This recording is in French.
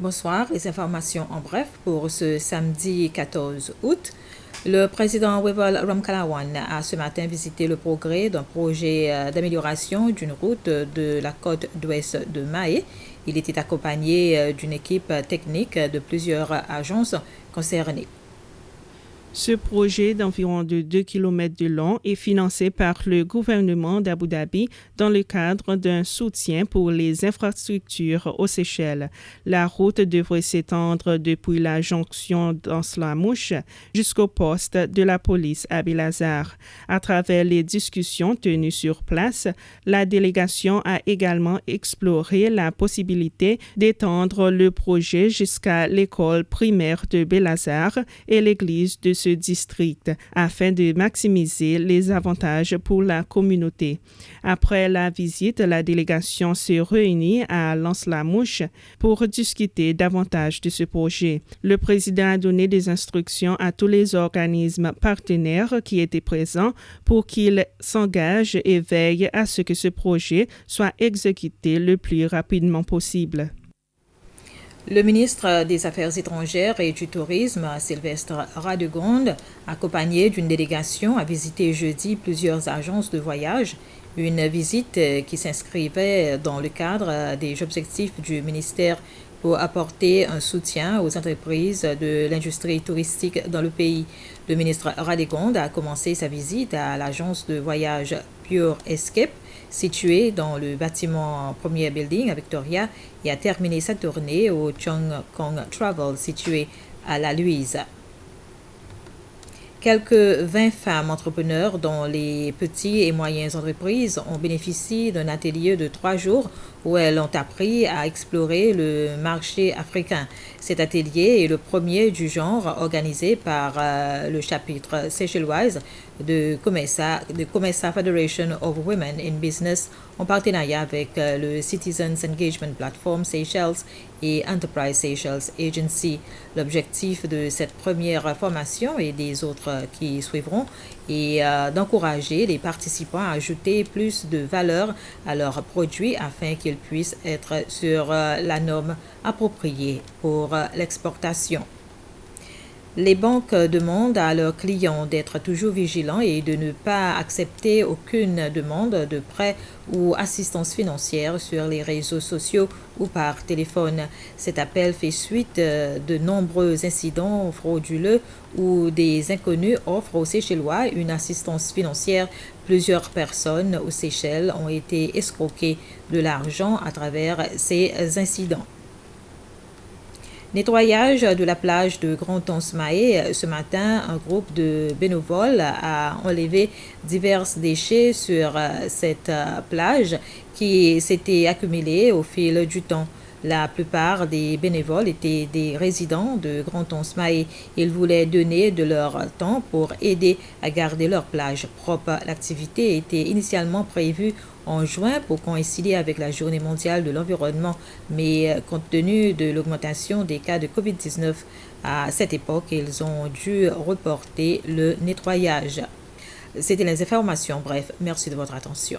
Bonsoir, les informations en bref pour ce samedi 14 août. Le président Wewol Ramkalawan a ce matin visité le progrès d'un projet d'amélioration d'une route de la côte d'ouest de Mahé. Il était accompagné d'une équipe technique de plusieurs agences concernées. Ce projet d'environ de 2 km de long est financé par le gouvernement d'Abu Dhabi dans le cadre d'un soutien pour les infrastructures aux Seychelles. La route devrait s'étendre depuis la jonction d'Anslamouche jusqu'au poste de la police à Belazar. À travers les discussions tenues sur place, la délégation a également exploré la possibilité d'étendre le projet jusqu'à l'école primaire de Belazar et l'église de ce district afin de maximiser les avantages pour la communauté. Après la visite, la délégation s'est réunie à Lens-la-Mouche pour discuter davantage de ce projet. Le président a donné des instructions à tous les organismes partenaires qui étaient présents pour qu'ils s'engagent et veillent à ce que ce projet soit exécuté le plus rapidement possible. Le ministre des Affaires étrangères et du Tourisme, Sylvestre Radegonde, accompagné d'une délégation, a visité jeudi plusieurs agences de voyage. Une visite qui s'inscrivait dans le cadre des objectifs du ministère pour apporter un soutien aux entreprises de l'industrie touristique dans le pays. Le ministre Radegonde a commencé sa visite à l'agence de voyage Pure Escape, située dans le bâtiment Premier Building à Victoria, et a terminé sa tournée au Chong Kong Travel, situé à La Louise. Quelques 20 femmes entrepreneurs dont les petits et moyennes entreprises ont bénéficié d'un atelier de 3 jours où elles ont appris à explorer le marché africain. Cet atelier est le premier du genre organisé par le chapitre Seychelloise de Comesa Federation of Women in Business en partenariat avec le Citizens Engagement Platform Seychelles et Enterprise Seychelles Agency. L'objectif de cette première formation et des autres qui suivront est d'encourager les participants à ajouter plus de valeur à leurs produits afin qu'ils puissent être sur la norme appropriée pour l'exportation. Les banques demandent à leurs clients d'être toujours vigilants et de ne pas accepter aucune demande de prêt ou assistance financière sur les réseaux sociaux ou par téléphone. Cet appel fait suite de nombreux incidents frauduleux où des inconnus offrent aux Seychellois une assistance financière. Plusieurs personnes aux Seychelles ont été escroquées de l'argent à travers ces incidents. Nettoyage de la plage de Grand-Ons-Mahé. Ce matin, un groupe de bénévoles a enlevé divers déchets sur cette plage qui s'étaient accumulés au fil du temps. La plupart des bénévoles étaient des résidents de Grand-Ons-Mahé. Ils voulaient donner de leur temps pour aider à garder leur plage propre. L'activité était initialement prévue en juin pour coïncider avec la Journée mondiale de l'environnement, mais compte tenu de l'augmentation des cas de COVID-19 à cette époque, ils ont dû reporter le nettoyage. C'était les informations. Bref, merci de votre attention.